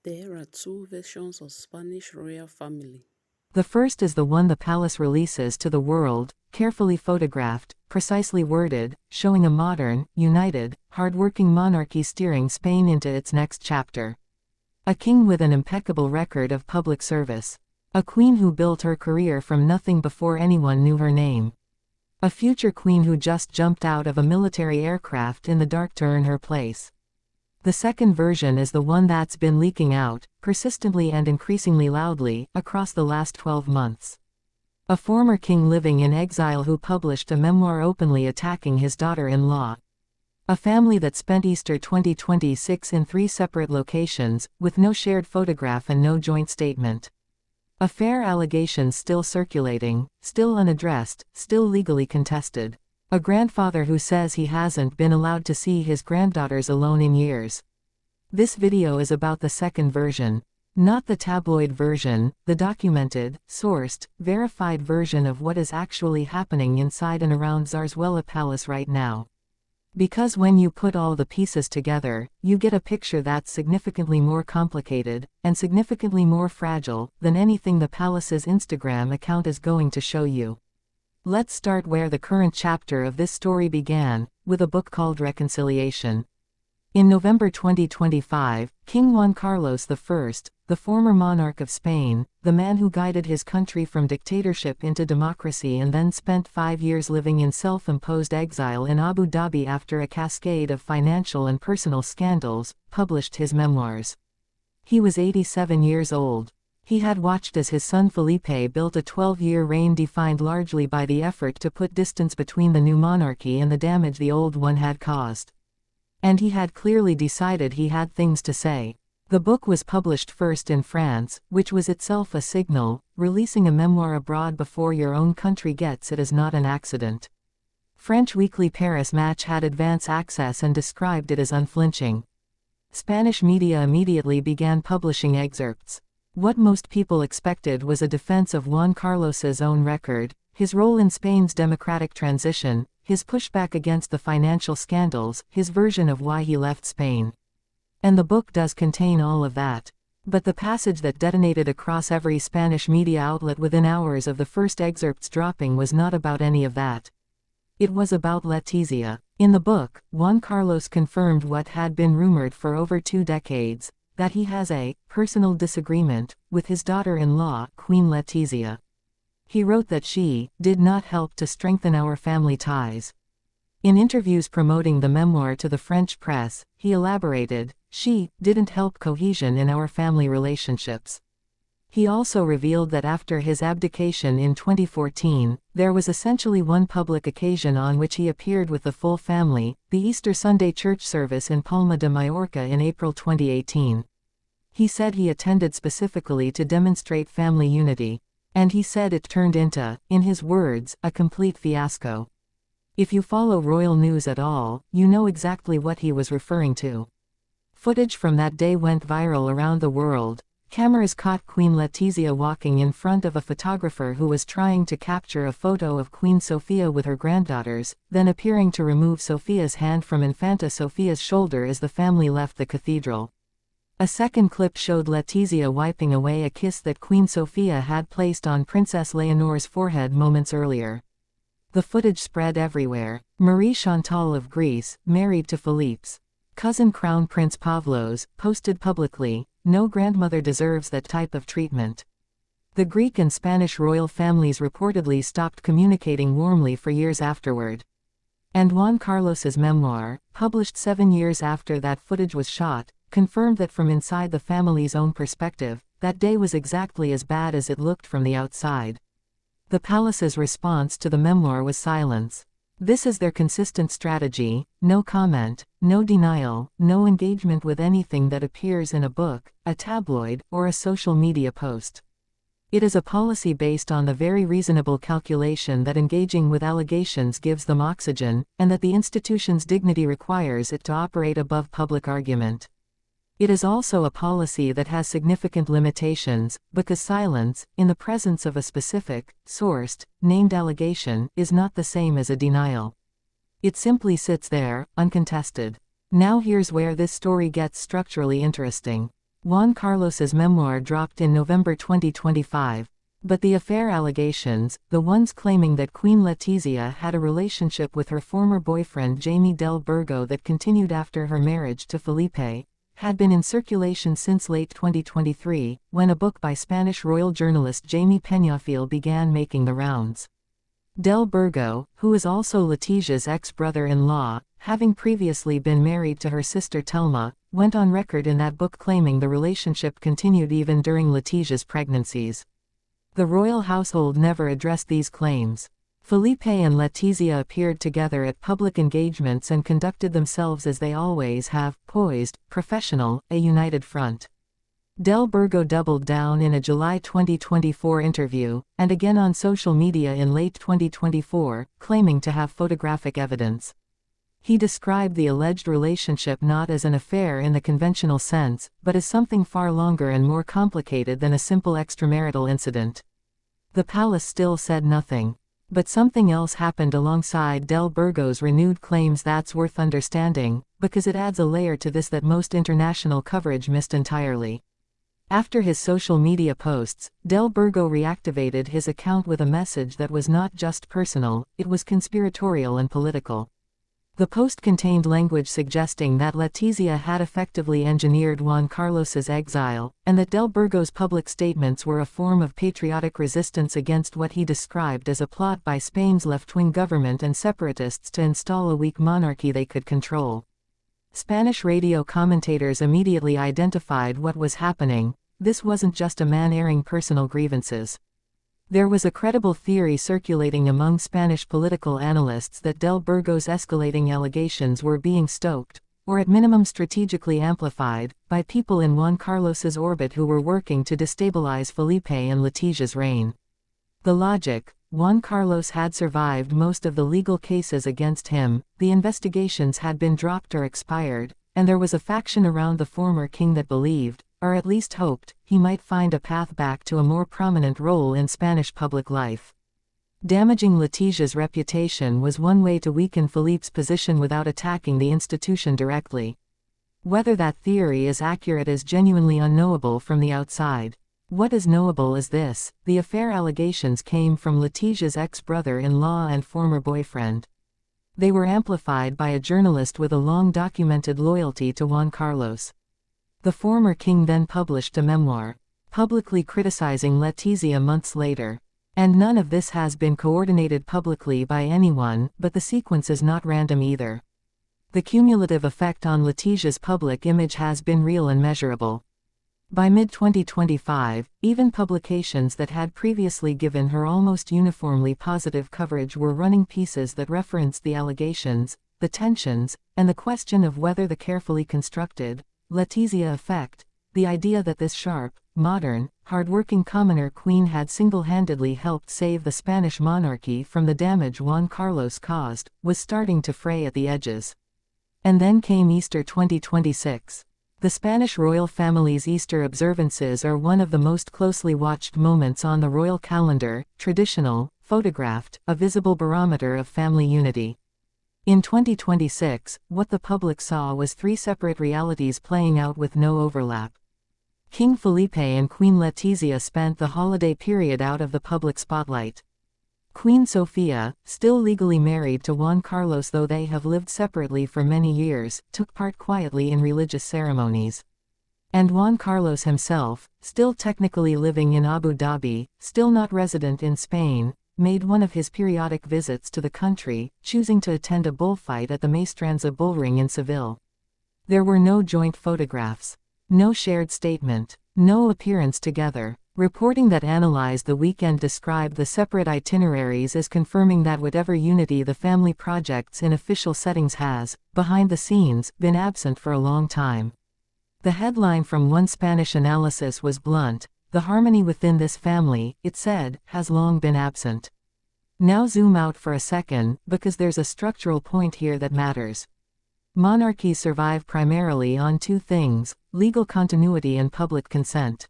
There are two versions of Spanish royal family. The first is the one the palace releases to the world, carefully photographed, precisely worded, showing a modern, united, hard-working monarchy steering Spain into its next chapter. A king with an impeccable record of public service. A queen who built her career from nothing before anyone knew her name. A future queen who just jumped out of a military aircraft in the dark to earn her place. The second version is the one that's been leaking out, persistently and increasingly loudly, across the last 12 months. A former king living in exile who published a memoir openly attacking his daughter-in-law. A family that spent Easter 2026 in 3 separate locations, with no shared photograph and no joint statement. Affair allegations still circulating, still unaddressed, still legally contested. A grandfather who says he hasn't been allowed to see his granddaughters alone in years. This video is about the second version. Not the tabloid version, the documented, sourced, verified version of what is actually happening inside and around Zarzuela Palace right now. Because when you put all the pieces together, you get a picture that's significantly more complicated, and significantly more fragile, than anything the palace's Instagram account is going to show you. Let's start where the current chapter of this story began, with a book called Reconciliation. In November 2025, King Juan Carlos I, the former monarch of Spain, the man who guided his country from dictatorship into democracy and then spent 5 years living in self-imposed exile in Abu Dhabi after a cascade of financial and personal scandals, published his memoirs. He was 87 years old. He had watched as his son Felipe built a 12-year reign defined largely by the effort to put distance between the new monarchy and the damage the old one had caused. And he had clearly decided he had things to say. The book was published first in France, which was itself a signal. Releasing a memoir abroad before your own country gets it is not an accident. French weekly Paris Match had advance access and described it as unflinching. Spanish media immediately began publishing excerpts. What most people expected was a defense of Juan Carlos's own record, his role in Spain's democratic transition, his pushback against the financial scandals, his version of why he left Spain. And the book does contain all of that. But the passage that detonated across every Spanish media outlet within hours of the first excerpts dropping was not about any of that. It was about Letizia. In the book, Juan Carlos confirmed what had been rumored for over 2 decades, that he has a personal disagreement with his daughter-in-law, Queen Letizia. He wrote that she did not help to strengthen our family ties. In interviews promoting the memoir to the French press, he elaborated, she didn't help cohesion in our family relationships. He also revealed that after his abdication in 2014, there was essentially one public occasion on which he appeared with the full family, the Easter Sunday church service in Palma de Mallorca in April 2018. He said he attended specifically to demonstrate family unity. And he said it turned into, in his words, a complete fiasco. If you follow royal news at all, you know exactly what he was referring to. Footage from that day went viral around the world. Cameras caught Queen Letizia walking in front of a photographer who was trying to capture a photo of Queen Sofia with her granddaughters, then appearing to remove Sofia's hand from Infanta Sofia's shoulder as the family left the cathedral. A second clip showed Letizia wiping away a kiss that Queen Sofia had placed on Princess Leonore's forehead moments earlier. The footage spread everywhere. Marie Chantal of Greece, married to Philippe's cousin Crown Prince Pavlos, posted publicly, "No grandmother deserves that type of treatment." The Greek and Spanish royal families reportedly stopped communicating warmly for years afterward. And Juan Carlos's memoir, published 7 years after that footage was shot, confirmed that from inside the family's own perspective, that day was exactly as bad as it looked from the outside. The palace's response to the memoir was silence. This is their consistent strategy: no comment, no denial, no engagement with anything that appears in a book, a tabloid, or a social media post. It is a policy based on the very reasonable calculation that engaging with allegations gives them oxygen, and that the institution's dignity requires it to operate above public argument. It is also a policy that has significant limitations, because silence, in the presence of a specific, sourced, named allegation, is not the same as a denial. It simply sits there, uncontested. Now here's where this story gets structurally interesting. Juan Carlos's memoir dropped in November 2025. But the affair allegations, the ones claiming that Queen Letizia had a relationship with her former boyfriend Jaime Del Burgo that continued after her marriage to Felipe, had been in circulation since late 2023, when a book by Spanish royal journalist Jaime Peñafiel began making the rounds. Del Burgo, who is also Letizia's ex-brother-in-law, having previously been married to her sister Telma, went on record in that book claiming the relationship continued even during Letizia's pregnancies. The royal household never addressed these claims. Felipe and Letizia appeared together at public engagements and conducted themselves as they always have, poised, professional, a united front. Del Burgo doubled down in a July 2024 interview, and again on social media in late 2024, claiming to have photographic evidence. He described the alleged relationship not as an affair in the conventional sense, but as something far longer and more complicated than a simple extramarital incident. The palace still said nothing. But something else happened alongside Del Burgo's renewed claims that's worth understanding, because it adds a layer to this that most international coverage missed entirely. After his social media posts, Del Burgo reactivated his account with a message that was not just personal, it was conspiratorial and political. The post contained language suggesting that Letizia had effectively engineered Juan Carlos's exile, and that Del Burgo's public statements were a form of patriotic resistance against what he described as a plot by Spain's left-wing government and separatists to install a weak monarchy they could control. Spanish radio commentators immediately identified what was happening. This wasn't just a man airing personal grievances. There was a credible theory circulating among Spanish political analysts that Del Burgo's escalating allegations were being stoked, or at minimum strategically amplified, by people in Juan Carlos's orbit who were working to destabilize Felipe and Letizia's reign. The logic: Juan Carlos had survived most of the legal cases against him, the investigations had been dropped or expired, and there was a faction around the former king that believed, or at least hoped, he might find a path back to a more prominent role in Spanish public life. Damaging Letizia's reputation was one way to weaken Felipe's position without attacking the institution directly. Whether that theory is accurate is genuinely unknowable from the outside. What is knowable is this: the affair allegations came from Letizia's ex-brother-in-law and former boyfriend. They were amplified by a journalist with a long-documented loyalty to Juan Carlos. The former king then published a memoir, publicly criticizing Letizia months later. And none of this has been coordinated publicly by anyone, but the sequence is not random either. The cumulative effect on Letizia's public image has been real and measurable. By mid-2025, even publications that had previously given her almost uniformly positive coverage were running pieces that referenced the allegations, the tensions, and the question of whether the carefully constructed Letizia effect, the idea that this sharp, modern, hard-working commoner queen had single-handedly helped save the Spanish monarchy from the damage Juan Carlos caused, was starting to fray at the edges. And then came Easter 2026. The Spanish royal family's Easter observances are one of the most closely watched moments on the royal calendar, traditional, photographed, a visible barometer of family unity. In 2026, what the public saw was three separate realities playing out with no overlap. King Felipe and Queen Letizia spent the holiday period out of the public spotlight. Queen Sofia, still legally married to Juan Carlos though they have lived separately for many years, took part quietly in religious ceremonies. And Juan Carlos himself, still technically living in Abu Dhabi, still not resident in Spain, made one of his periodic visits to the country, choosing to attend a bullfight at the Maestranza bullring in Seville. There were no joint photographs. No shared statement. No appearance together. Reporting that analyzed the weekend described the separate itineraries as confirming that whatever unity the family projects in official settings has, behind the scenes, been absent for a long time. The headline from one Spanish analysis was blunt: "The harmony within this family," it said, "has long been absent." Now zoom out for a second, because there's a structural point here that matters. Monarchies survive primarily on two things: legal continuity and public consent.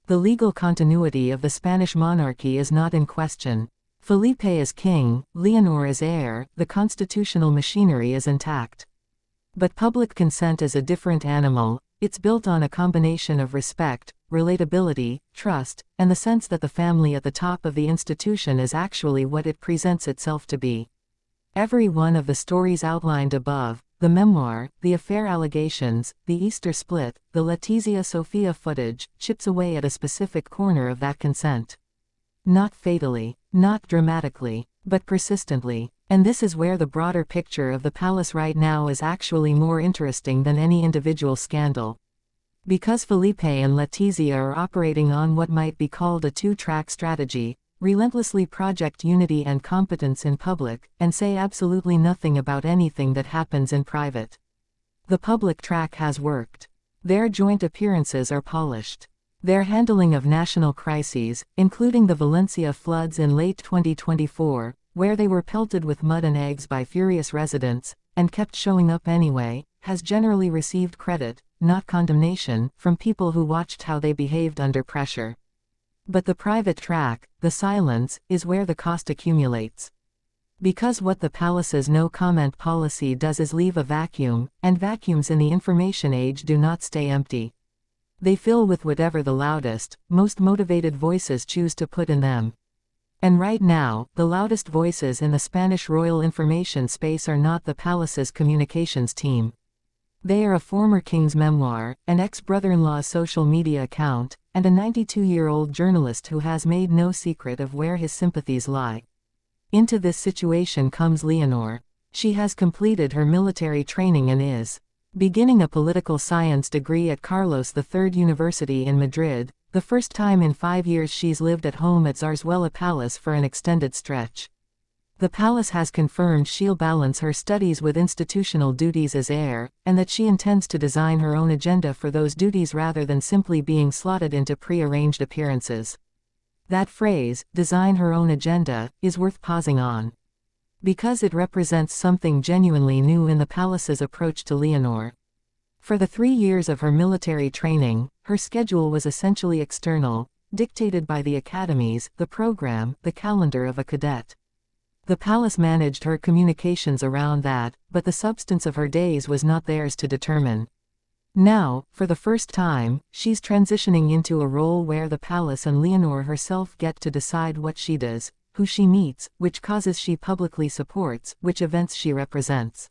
The legal continuity of the Spanish monarchy is not in question. Felipe is king, Leonor is heir, the constitutional machinery is intact. But public consent is a different animal. It's built on a combination of respect, relatability, trust, and the sense that the family at the top of the institution is actually what it presents itself to be. Every one of the stories outlined above, the memoir, the affair allegations, the Easter split, the Letizia Sophia footage, chips away at a specific corner of that consent. Not fatally, not dramatically, but persistently. And this is where the broader picture of the palace right now is actually more interesting than any individual scandal. Because Felipe and Letizia are operating on what might be called a two-track strategy, relentlessly project unity and competence in public, and say absolutely nothing about anything that happens in private. The public track has worked. Their joint appearances are polished. Their handling of national crises, including the Valencia floods in late 2024, where they were pelted with mud and eggs by furious residents, and kept showing up anyway, has generally received credit, not condemnation, from people who watched how they behaved under pressure. But the private track, the silence, is where the cost accumulates. Because what the palace's no-comment policy does is leave a vacuum, and vacuums in the information age do not stay empty. They fill with whatever the loudest, most motivated voices choose to put in them. And right now, the loudest voices in the Spanish royal information space are not the palace's communications team. They are a former king's memoir, an ex-brother-in-law's social media account, and a 92-year-old journalist who has made no secret of where his sympathies lie. Into this situation comes Leonor. She has completed her military training and is beginning a political science degree at Carlos III University in Madrid, the first time in 5 years she's lived at home at Zarzuela Palace for an extended stretch. The palace has confirmed she'll balance her studies with institutional duties as heir, and that she intends to design her own agenda for those duties rather than simply being slotted into pre-arranged appearances. That phrase, design her own agenda, is worth pausing on. Because it represents something genuinely new in the palace's approach to Leonor. For the 3 years of her military training, her schedule was essentially external, dictated by the academies, the program, the calendar of a cadet. The palace managed her communications around that, but the substance of her days was not theirs to determine. Now, for the first time, she's transitioning into a role where the palace and Leonor herself get to decide what she does, who she meets, which causes she publicly supports, which events she represents.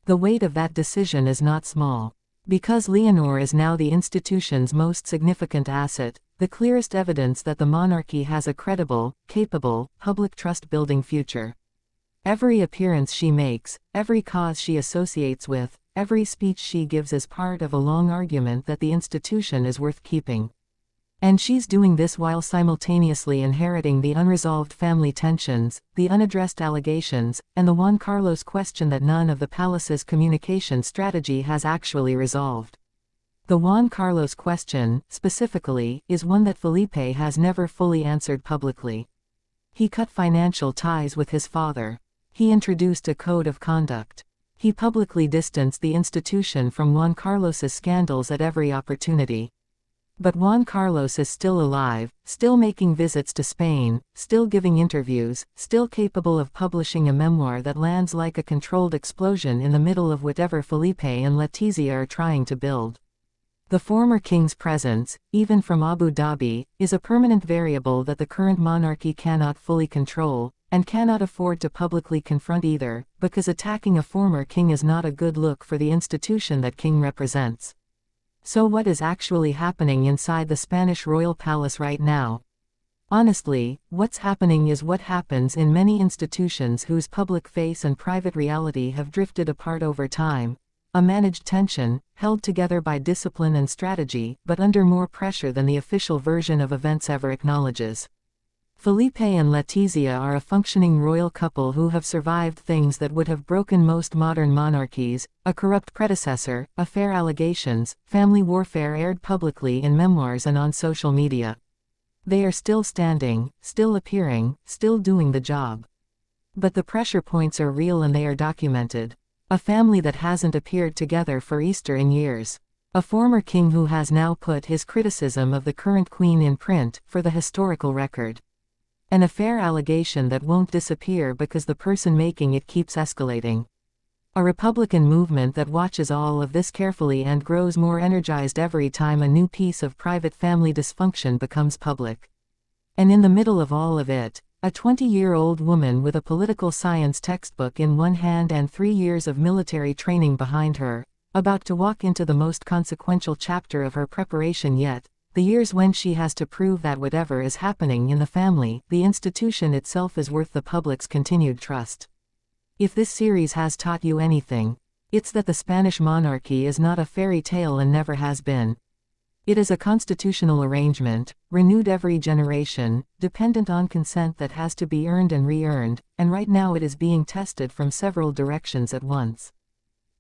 The weight of that decision is not small. Because Leonor is now the institution's most significant asset, the clearest evidence that the monarchy has a credible, capable, public trust-building future. Every appearance she makes, every cause she associates with, every speech she gives is part of a long argument that the institution is worth keeping. And she's doing this while simultaneously inheriting the unresolved family tensions, the unaddressed allegations, and the Juan Carlos question that none of the palace's communication strategy has actually resolved. The Juan Carlos question, specifically, is one that Felipe has never fully answered publicly. He cut financial ties with his father. He introduced a code of conduct. He publicly distanced the institution from Juan Carlos's scandals at every opportunity. But Juan Carlos is still alive, still making visits to Spain, still giving interviews, still capable of publishing a memoir that lands like a controlled explosion in the middle of whatever Felipe and Letizia are trying to build. The former king's presence, even from Abu Dhabi, is a permanent variable that the current monarchy cannot fully control, and cannot afford to publicly confront either, because attacking a former king is not a good look for the institution that king represents. So what is actually happening inside the Spanish royal palace right now? Honestly, what's happening is what happens in many institutions whose public face and private reality have drifted apart over time. A managed tension, held together by discipline and strategy, but under more pressure than the official version of events ever acknowledges. Felipe and Letizia are a functioning royal couple who have survived things that would have broken most modern monarchies: a corrupt predecessor, affair allegations, family warfare aired publicly in memoirs and on social media. They are still standing, still appearing, still doing the job. But the pressure points are real and they are documented. A family that hasn't appeared together for Easter in years. A former king who has now put his criticism of the current queen in print, for the historical record. An affair allegation that won't disappear because the person making it keeps escalating. A Republican movement that watches all of this carefully and grows more energized every time a new piece of private family dysfunction becomes public. And in the middle of all of it, a 20-year-old woman with a political science textbook in one hand and 3 years of military training behind her, about to walk into the most consequential chapter of her preparation yet, the years when she has to prove that whatever is happening in the family, the institution itself, is worth the public's continued trust. If this series has taught you anything, it's that the Spanish monarchy is not a fairy tale and never has been. It is a constitutional arrangement, renewed every generation, dependent on consent that has to be earned and re-earned, and right now it is being tested from several directions at once.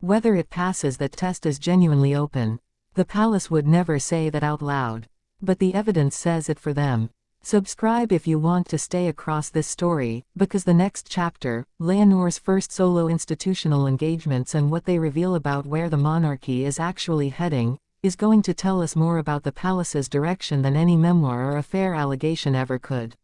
Whether it passes that test is genuinely open. The palace would never say that out loud. But the evidence says it for them. Subscribe if you want to stay across this story, because the next chapter, Leonor's first solo institutional engagements and what they reveal about where the monarchy is actually heading, is going to tell us more about the palace's direction than any memoir or affair allegation ever could.